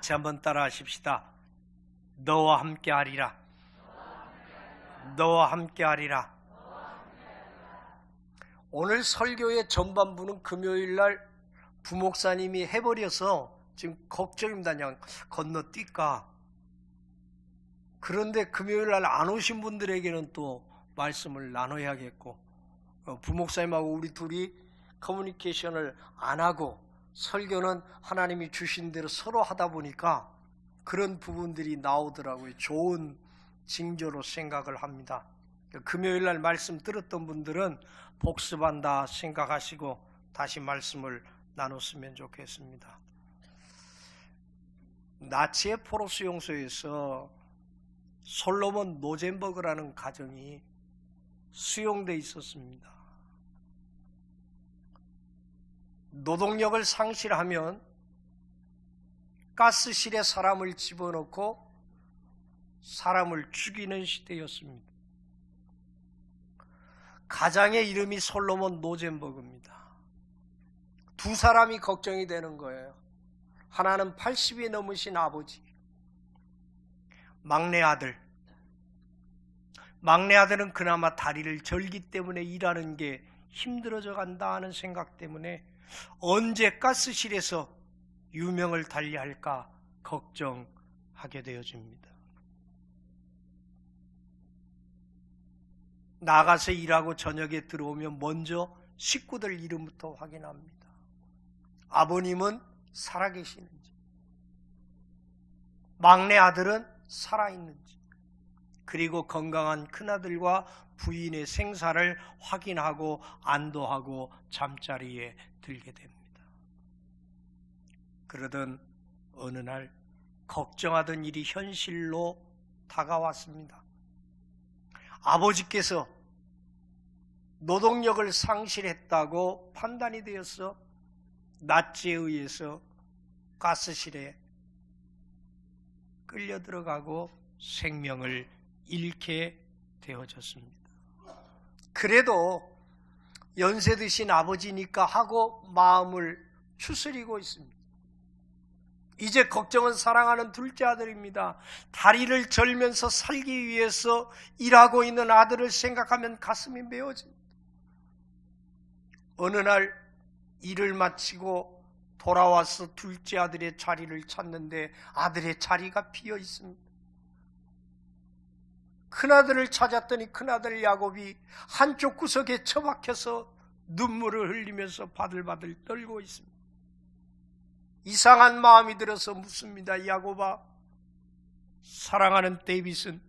같이 한번 따라 하십시다. 너와 함께 하리라. 너와 함께 하리라. 오늘 설교의 전반부는 금요일날 부목사님이 해버려서 지금 걱정입니다. 그냥 건너뛸까. 그런데 금요일날 안 오신 분들에게는 또 말씀을 나눠야겠고, 부목사님하고 우리 둘이 커뮤니케이션을 안 하고 설교는 하나님이 주신 대로 서로 하다 보니까 그런 부분들이 나오더라고요. 좋은 징조로 생각을 합니다. 금요일날 말씀 들었던 분들은 복습한다 생각하시고 다시 말씀을 나눴으면 좋겠습니다. 나치의 포로 수용소에서 솔로몬 노젠버그라는 가정이 수용돼 있었습니다. 노동력을 상실하면 가스실에 사람을 집어넣고 사람을 죽이는 시대였습니다. 가장의 이름이 솔로몬 노젠버그입니다. 두 사람이 걱정이 되는 거예요. 하나는 80이 넘으신 아버지, 막내 아들은 그나마 다리를 절기 때문에 일하는 게 힘들어져 간다 하는 생각 때문에 언제 가스실에서 유명을 달리할까 걱정하게 되어집니다. 나가서 일하고 저녁에 들어오면 먼저 식구들 이름부터 확인합니다. 아버님은 살아계시는지, 막내 아들은 살아있는지, 그리고 건강한 큰아들과 부인의 생사를 확인하고 안도하고 잠자리에 들게 됩니다. 그러던 어느 날 걱정하던 일이 현실로 다가왔습니다. 아버지께서 노동력을 상실했다고 판단이 되어서 나치에 의해서 가스실에 끌려 들어가고 생명을 잃게 되어졌습니다. 그래도 연세 드신 아버지니까 하고 마음을 추스리고 있습니다. 이제 걱정은 사랑하는 둘째 아들입니다. 다리를 절면서 살기 위해서 일하고 있는 아들을 생각하면 가슴이 메어집니다. 어느 날 일을 마치고 돌아와서 둘째 아들의 자리를 찾는데 아들의 자리가 비어 있습니다. 큰아들을 찾았더니 큰아들 야곱이 한쪽 구석에 처박혀서 눈물을 흘리면서 바들바들 떨고 있습니다. 이상한 마음이 들어서 묻습니다. 야곱아, 사랑하는 데이빗은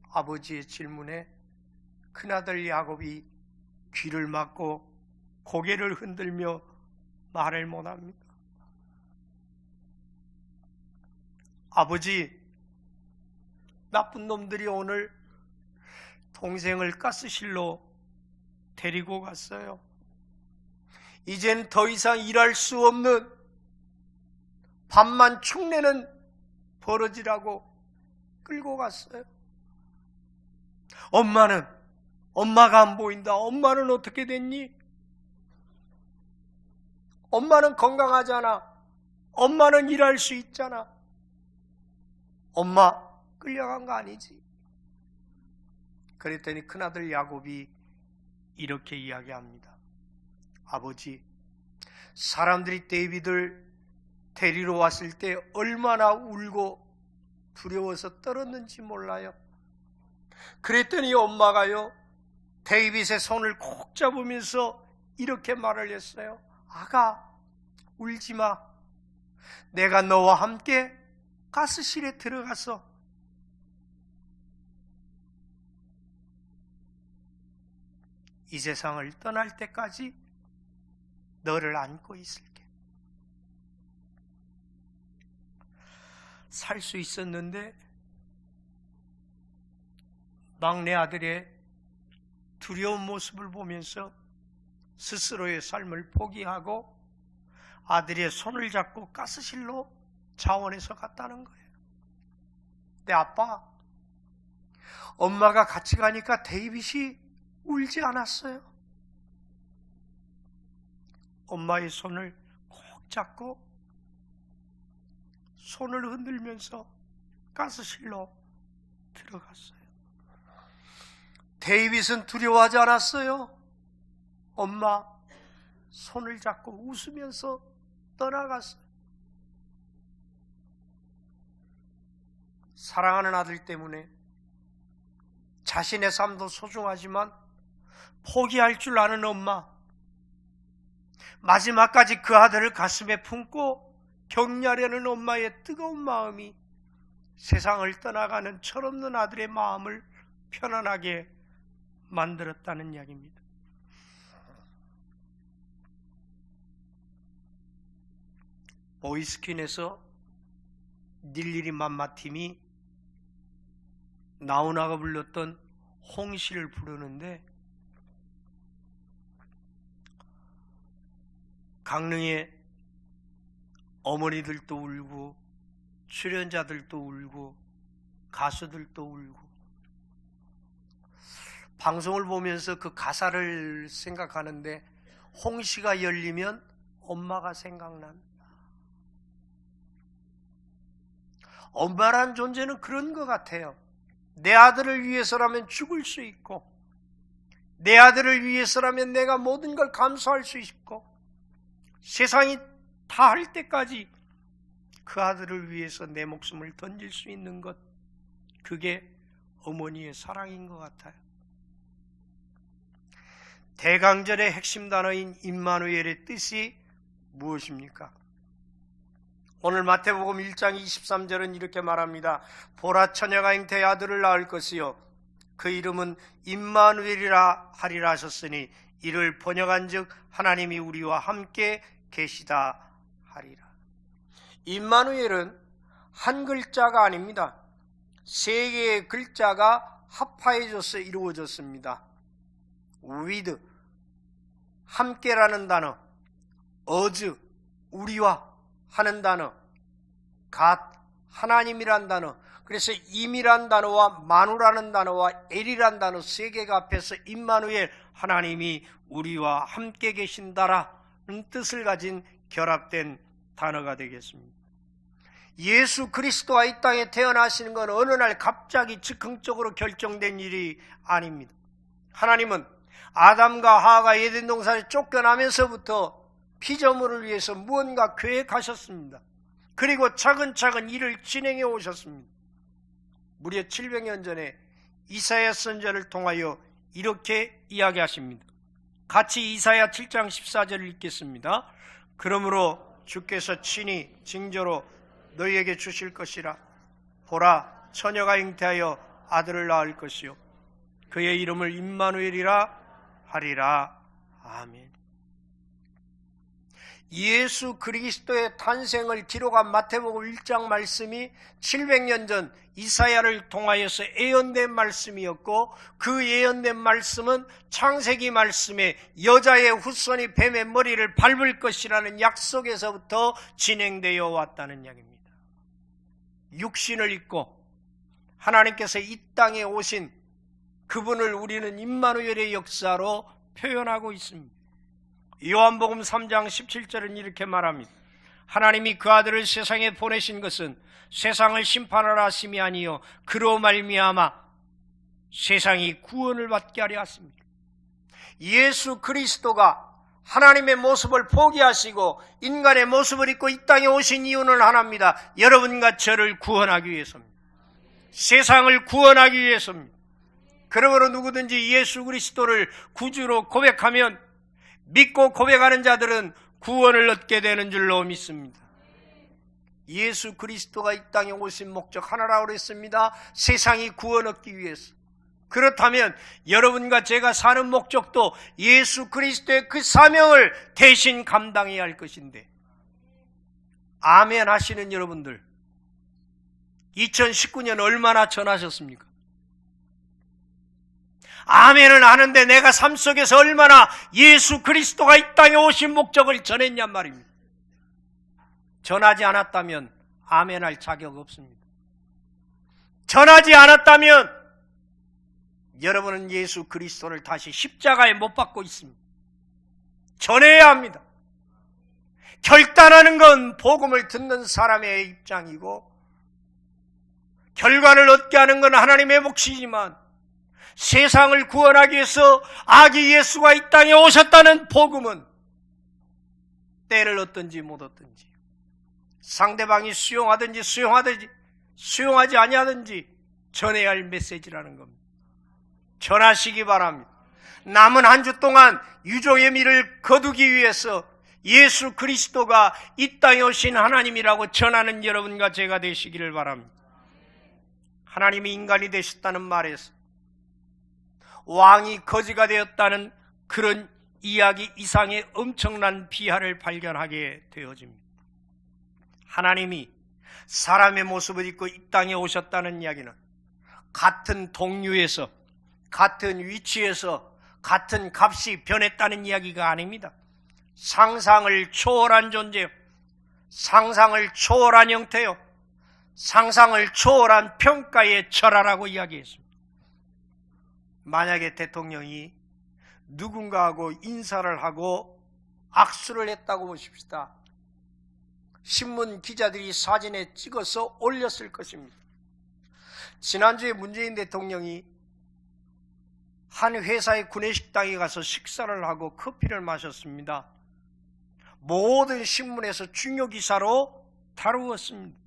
아버지의 질문에 큰아들 야곱이 귀를 막고 고개를 흔들며 말을 못합니다. 아버지, 나쁜 놈들이 오늘 동생을 가스실로 데리고 갔어요. 이젠 더 이상 일할 수 없는 밥만 축내는 버러지라고 끌고 갔어요. 엄마가 안 보인다. 엄마는 어떻게 됐니? 엄마는 건강하잖아. 엄마는 일할 수 있잖아. 엄마 끌려간 거 아니지? 그랬더니 큰아들 야곱이 이렇게 이야기합니다. 아버지, 사람들이 데이빗을 데리러 왔을 때 얼마나 울고 두려워서 떨었는지 몰라요. 그랬더니 엄마가요, 데이빗의 손을 콕 잡으면서 이렇게 말을 했어요. 아가, 울지 마. 내가 너와 함께 가스실에 들어가서 이 세상을 떠날 때까지 너를 안고 있을게. 살 수 있었는데 막내 아들의 두려운 모습을 보면서 스스로의 삶을 포기하고 아들의 손을 잡고 가스실로 자원해서 갔다는 거예요. 근데 아빠, 엄마가 같이 가니까 데이빗이 울지 않았어요. 엄마의 손을 꼭 잡고 손을 흔들면서 가스실로 들어갔어요. 데이빗은 두려워하지 않았어요. 엄마 손을 잡고 웃으면서 떠나갔어요. 사랑하는 아들 때문에 자신의 삶도 소중하지만 포기할 줄 아는 엄마, 마지막까지 그 아들을 가슴에 품고 격려하려는 엄마의 뜨거운 마음이 세상을 떠나가는 철없는 아들의 마음을 편안하게 만들었다는 이야기입니다. 보이스킨에서 닐리리 맘마팀이 나훈아가 불렀던 홍시를 부르는데 강릉에 어머니들도 울고 출연자들도 울고 가수들도 울고 방송을 보면서 그 가사를 생각하는데 홍시가 열리면 엄마가 생각난다. 엄마란 존재는 그런 것 같아요. 내 아들을 위해서라면 죽을 수 있고 내 아들을 위해서라면 내가 모든 걸 감수할 수 있고 세상이 다 할 때까지 그 아들을 위해서 내 목숨을 던질 수 있는 것, 그게 어머니의 사랑인 것 같아요. 대강절의 핵심 단어인 임마누엘의 뜻이 무엇입니까? 오늘 마태복음 1장 23절은 이렇게 말합니다. 보라, 처녀가 잉태의 아들을 낳을 것이요 그 이름은 임마누엘이라 하리라 하셨으니 이를 번역한즉 하나님이 우리와 함께 계시다 하리라. 임마누엘은 한 글자가 아닙니다. 세 개의 글자가 합하여져서 이루어졌습니다. with, 함께라는 단어, us, 우리와 하는 단어, God, 하나님이란 단어. 그래서 임이란 단어와 마누라는 단어와 엘이란 단어 세 개가 합해서 임마누엘, 하나님이 우리와 함께 계신다라는 뜻을 가진 결합된 단어가 되겠습니다. 예수 그리스도가 이 땅에 태어나시는 건 어느 날 갑자기 즉흥적으로 결정된 일이 아닙니다. 하나님은 아담과 하와가 에덴 동산에 쫓겨나면서부터 피조물을 위해서 무언가 계획하셨습니다. 그리고 차근차근 일을 진행해 오셨습니다. 무려 700년 전에 이사야 선지자를 통하여 이렇게 이야기하십니다. 같이 이사야 7장 14절을 읽겠습니다. 그러므로 주께서 친히 징조로 너희에게 주실 것이라. 보라, 처녀가 잉태하여 아들을 낳을 것이요 그의 이름을 임마누엘이라 하리라. 아멘. 예수 그리스도의 탄생을 기록한 마태복음 1장 말씀이 700년 전 이사야를 통하여서 예언된 말씀이었고, 그 예언된 말씀은 창세기 말씀에 여자의 후손이 뱀의 머리를 밟을 것이라는 약속에서부터 진행되어 왔다는 이야기입니다. 육신을 입고 하나님께서 이 땅에 오신 그분을 우리는 임마누엘의 역사로 표현하고 있습니다. 요한복음 3장 17절은 이렇게 말합니다. 하나님이 그 아들을 세상에 보내신 것은 세상을 심판하라 하심이 아니요 그로 말미암아 세상이 구원을 받게 하려 하십니다. 예수 그리스도가 하나님의 모습을 포기하시고 인간의 모습을 입고 이 땅에 오신 이유는 하나입니다. 여러분과 저를 구원하기 위해서입니다. 세상을 구원하기 위해서입니다. 그러므로 누구든지 예수 그리스도를 구주로 고백하면 믿고 고백하는 자들은 구원을 얻게 되는 줄로 믿습니다. 예수 그리스도가 이 땅에 오신 목적 하나라고 그랬습니다. 세상이 구원 얻기 위해서. 그렇다면 여러분과 제가 사는 목적도 예수 그리스도의 그 사명을 대신 감당해야 할 것인데, 아멘 하시는 여러분들 2019년 얼마나 전하셨습니까? 아멘은 하는데 내가 삶 속에서 얼마나 예수 그리스도가 이 땅에 오신 목적을 전했냔 말입니다. 전하지 않았다면 아멘할 자격 없습니다. 전하지 않았다면 여러분은 예수 그리스도를 다시 십자가에 못 박고 있습니다. 전해야 합니다. 결단하는 건 복음을 듣는 사람의 입장이고, 결과를 얻게 하는 건 하나님의 몫이지만, 세상을 구원하기 위해서 아기 예수가 이 땅에 오셨다는 복음은 때를 얻든지 못 얻든지, 상대방이 수용하든지 수용하지 아니하든지 전해야 할 메시지라는 겁니다. 전하시기 바랍니다. 남은 한 주 동안 유종의 미를 거두기 위해서 예수 그리스도가 이 땅에 오신 하나님이라고 전하는 여러분과 제가 되시기를 바랍니다. 하나님이 인간이 되셨다는 말에서 왕이 거지가 되었다는 그런 이야기 이상의 엄청난 비하를 발견하게 되어집니다. 하나님이 사람의 모습을 입고 이 땅에 오셨다는 이야기는 같은 동류에서, 같은 위치에서 같은 값이 변했다는 이야기가 아닙니다. 상상을 초월한 존재요, 상상을 초월한 형태요, 상상을 초월한 평가의 절하라고 이야기했습니다. 만약에 대통령이 누군가하고 인사를 하고 악수를 했다고 보십시다. 신문 기자들이 사진에 찍어서 올렸을 것입니다. 지난주에 문재인 대통령이 한 회사의 구내식당에 가서 식사를 하고 커피를 마셨습니다. 모든 신문에서 중요 기사로 다루었습니다.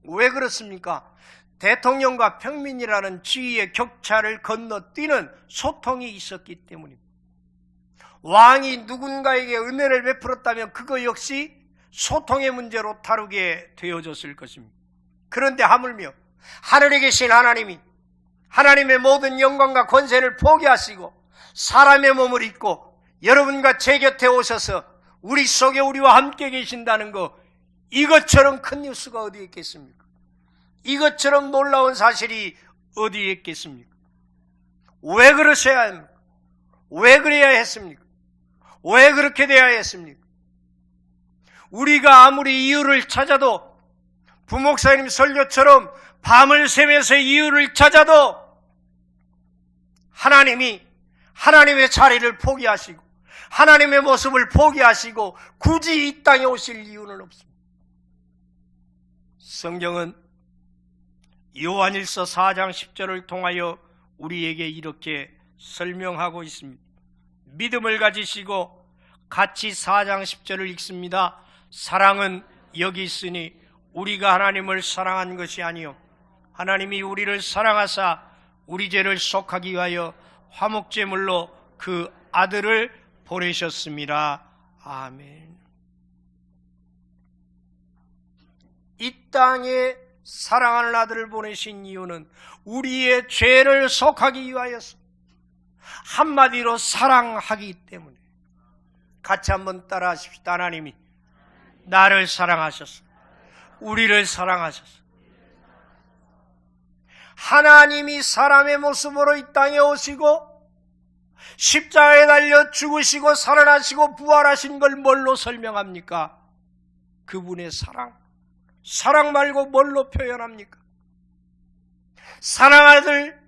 왜 그렇습니까? 대통령과 평민이라는 지위의 격차를 건너뛰는 소통이 있었기 때문입니다. 왕이 누군가에게 은혜를 베풀었다면 그거 역시 소통의 문제로 다루게 되어졌을 것입니다. 그런데 하물며 하늘에 계신 하나님이 하나님의 모든 영광과 권세를 포기하시고 사람의 몸을 입고 여러분과 제 곁에 오셔서 우리 속에 우리와 함께 계신다는 거, 이것처럼 큰 뉴스가 어디에 있겠습니까? 이것처럼 놀라운 사실이 어디에 있겠습니까? 왜 그러셔야 합니까? 왜 그래야 했습니까? 왜 그렇게 돼야 했습니까? 우리가 아무리 이유를 찾아도, 부목사님 설교처럼 밤을 새면서 이유를 찾아도 하나님이 하나님의 자리를 포기하시고 하나님의 모습을 포기하시고 굳이 이 땅에 오실 이유는 없습니다. 성경은 요한일서 4장 10절을 통하여 우리에게 이렇게 설명하고 있습니다. 믿음을 가지시고 같이 4장 10절을 읽습니다. 사랑은 여기 있으니 우리가 하나님을 사랑한 것이 아니요 하나님이 우리를 사랑하사 우리 죄를 속하기 위하여 화목제물로 그 아들을 보내셨습니다. 아멘. 이 땅에 사랑하는 아들을 보내신 이유는 우리의 죄를 속하기 위하여서, 한마디로 사랑하기 때문에. 같이 한번 따라 하십시다. 하나님이 나를 사랑하셨어. 우리를 사랑하셨어. 하나님이 사람의 모습으로 이 땅에 오시고 십자가에 달려 죽으시고 살아나시고 부활하신 걸 뭘로 설명합니까? 그분의 사랑. 사랑 말고 뭘로 표현합니까? 사랑아들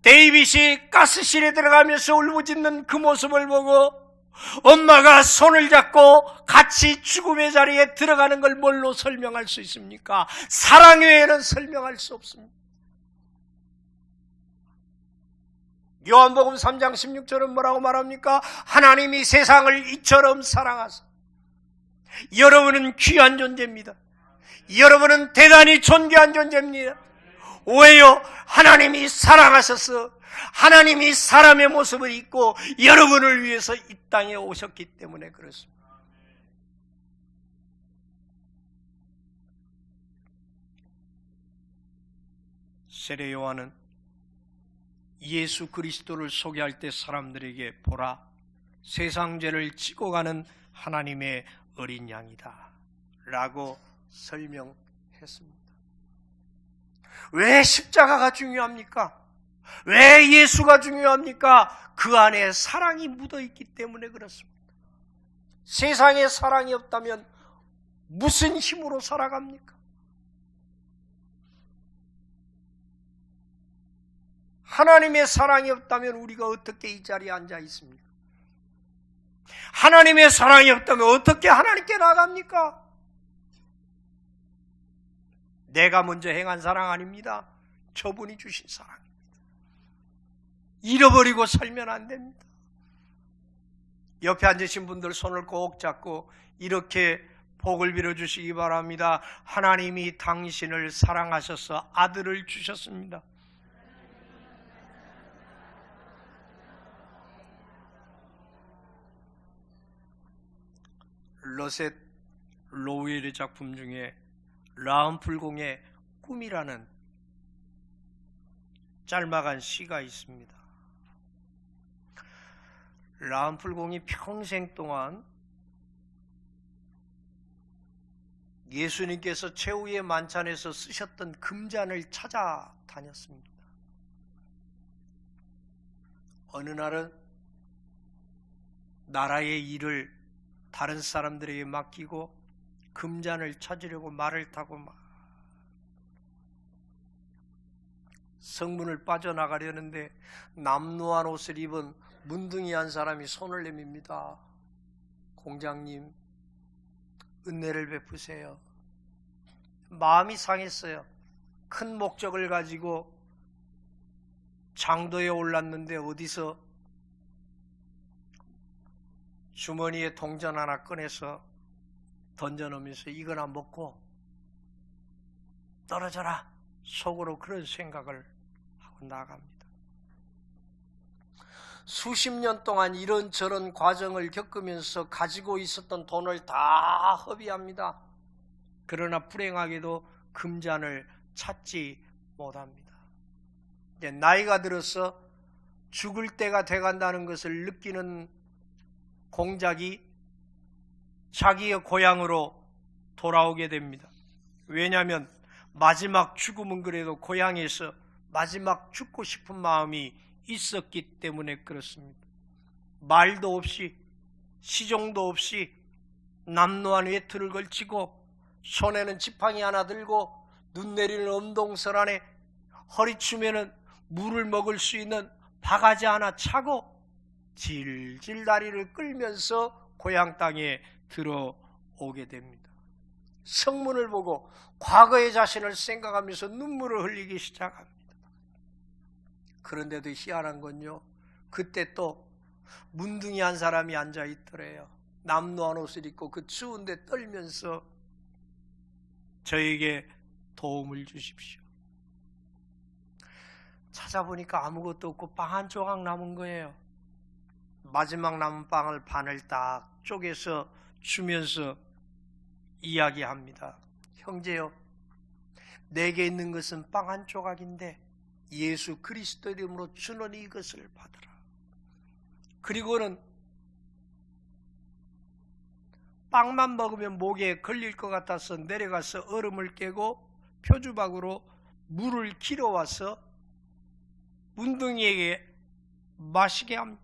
데이빗이 가스실에 들어가면서 울부짖는 그 모습을 보고 엄마가 손을 잡고 같이 죽음의 자리에 들어가는 걸 뭘로 설명할 수 있습니까? 사랑 외에는 설명할 수 없습니다. 요한복음 3장 16절은 뭐라고 말합니까? 하나님이 세상을 이처럼 사랑하사. 여러분은 귀한 존재입니다. 여러분은 대단히 존귀한 존재입니다. 왜요? 하나님이 사랑하셔서 하나님이 사람의 모습을 입고 여러분을 위해서 이 땅에 오셨기 때문에 그렇습니다. 세례 요한은 예수 그리스도를 소개할 때 사람들에게 보라, 세상 죄를 지고 가는 하나님의 어린 양이다 라고 설명했습니다. 왜 십자가가 중요합니까? 왜 예수가 중요합니까? 그 안에 사랑이 묻어있기 때문에 그렇습니다. 세상에 사랑이 없다면 무슨 힘으로 살아갑니까? 하나님의 사랑이 없다면 우리가 어떻게 이 자리에 앉아 있습니까? 하나님의 사랑이 없다면 어떻게 하나님께 나갑니까? 내가 먼저 행한 사랑 아닙니다. 저분이 주신 사랑입니다. 잃어버리고 살면 안 됩니다. 옆에 앉으신 분들 손을 꼭 잡고 이렇게 복을 빌어주시기 바랍니다. 하나님이 당신을 사랑하셔서 아들을 주셨습니다. 러셋 로웰의 작품 중에 라운풀공의 꿈이라는 짤막한 시가 있습니다. 라운풀공이 평생 동안 예수님께서 최후의 만찬에서 쓰셨던 금잔을 찾아다녔습니다. 어느 날은 나라의 일을 다른 사람들에게 맡기고 금잔을 찾으려고 말을 타고 성문을 빠져나가려는데 남루한 옷을 입은 문둥이 한 사람이 손을 내밉니다. 공장님, 은혜를 베푸세요. 마음이 상했어요. 큰 목적을 가지고 장도에 올랐는데 어디서 주머니에 동전 하나 꺼내서 던져놓으면서 이거나 먹고 떨어져라, 속으로 그런 생각을 하고 나갑니다. 수십 년 동안 이런저런 과정을 겪으면서 가지고 있었던 돈을 다 허비합니다. 그러나 불행하게도 금잔을 찾지 못합니다. 이제 나이가 들어서 죽을 때가 돼간다는 것을 느끼는 공작이 자기의 고향으로 돌아오게 됩니다. 왜냐하면 마지막 죽음은 그래도 고향에서 마지막 죽고 싶은 마음이 있었기 때문에 그렇습니다. 말도 없이 시종도 없이 남루한 외투를 걸치고 손에는 지팡이 하나 들고 눈 내리는 엄동설 안에 허리춤에는 물을 먹을 수 있는 바가지 하나 차고 질질 다리를 끌면서 고향 땅에 들어오게 됩니다. 성문을 보고 과거의 자신을 생각하면서 눈물을 흘리기 시작합니다. 그런데도 희한한 건요, 그때 또 문둥이 한 사람이 앉아 있더래요. 남루한 옷을 입고 그 추운데 떨면서 저에게 도움을 주십시오. 찾아보니까 아무것도 없고 빵 한 조각 남은 거예요. 마지막 남은 빵을 반을 딱 쪼개서 주면서 이야기합니다. 형제요, 내게 있는 것은 빵 한 조각인데 예수 그리스도 이름으로 주는 이것을 받으라. 그리고는 빵만 먹으면 목에 걸릴 것 같아서 내려가서 얼음을 깨고 표주박으로 물을 길어와서 문둥이에게 마시게 합니다.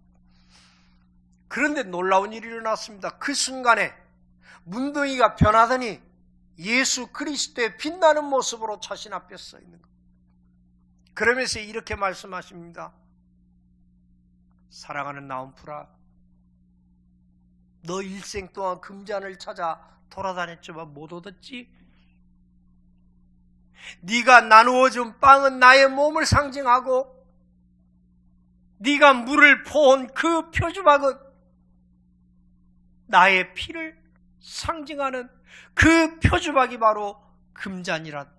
그런데 놀라운 일이 일어났습니다. 그 순간에 문둥이가 변하더니 예수 그리스도의 빛나는 모습으로 자신 앞에 서 있는 것. 그러면서 이렇게 말씀하십니다. 사랑하는 나온풀아, 너 일생 동안 금잔을 찾아 돌아다녔지만 못 얻었지? 네가 나누어준 빵은 나의 몸을 상징하고 네가 물을 포온 그 표주박은 나의 피를 상징하는 그 표주박이 바로 금잔이란.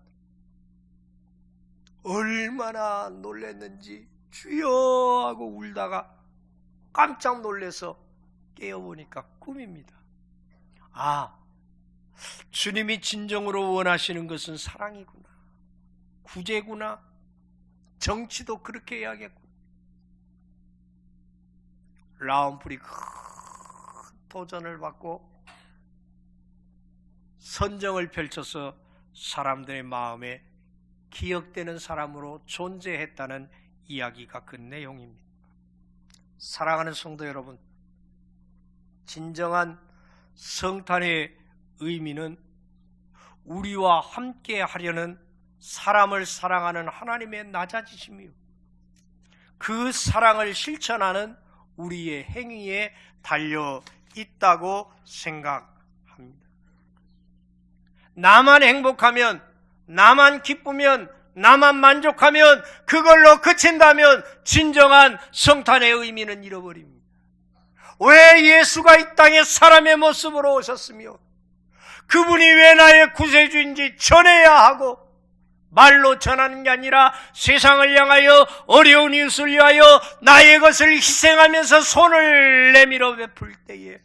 얼마나 놀랐는지 주여 하고 울다가 깜짝 놀라서 깨어보니까 꿈입니다. 아, 주님이 진정으로 원하시는 것은 사랑이구나, 구제구나, 정치도 그렇게 해야겠구나. 라운풀이 큰 도전을 받고 선정을 펼쳐서 사람들의 마음에 기억되는 사람으로 존재했다는 이야기가 그 내용입니다. 사랑하는 성도 여러분, 진정한 성탄의 의미는 우리와 함께 하려는 사람을 사랑하는 하나님의 낮아지심이요, 그 사랑을 실천하는 우리의 행위에 달려 있다고 생각합니다. 나만 행복하면, 나만 기쁘면, 나만 만족하면, 그걸로 그친다면 진정한 성탄의 의미는 잃어버립니다. 왜 예수가 이 땅에 사람의 모습으로 오셨으며 그분이 왜 나의 구세주인지 전해야 하고, 말로 전하는 게 아니라 세상을 향하여, 어려운 이웃을 위하여 나의 것을 희생하면서 손을 내밀어 베풀 때에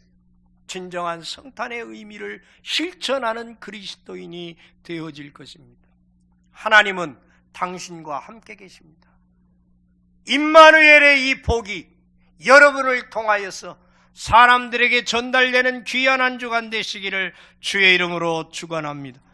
진정한 성탄의 의미를 실천하는 그리스도인이 되어질 것입니다. 하나님은 당신과 함께 계십니다. 임마누엘의 이 복이 여러분을 통하여서 사람들에게 전달되는 귀한 한 주간 되시기를 주의 이름으로 축원합니다.